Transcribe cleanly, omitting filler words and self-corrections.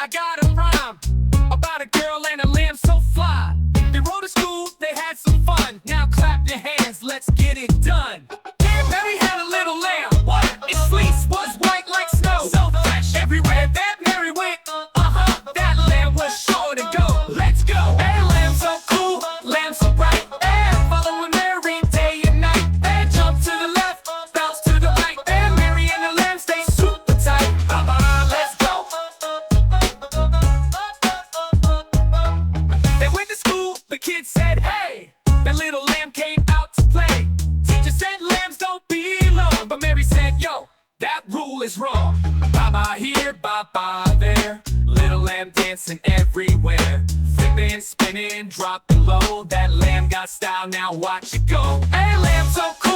I got a rhyme about a girl and a lamb so fly. They rode to school, they had some fun. Now clap your hands, let's get it done. Dear Mary had a little lamb. What? Its fleece was white like snow. So fresh everywhere that Mary went. That lamb was sure to go. Let's go. Hey, lamb so cool, lamb so bright. Hey, following Mary day and night. Hey, jump to the left, bounce to the right. Hey, Mary and the lamb stay super tight. Let's go. They went to school, the kids said, hey, that little lamb came out to play. Teacher said lambs don't belong, but Mary said, yo, that rule is wrong. Bye-bye here, bye-bye there. Little lamb dancing everywhere. Flipping, spinning, dropping low. That lamb got style, now watch it go. Hey, lamb so cool.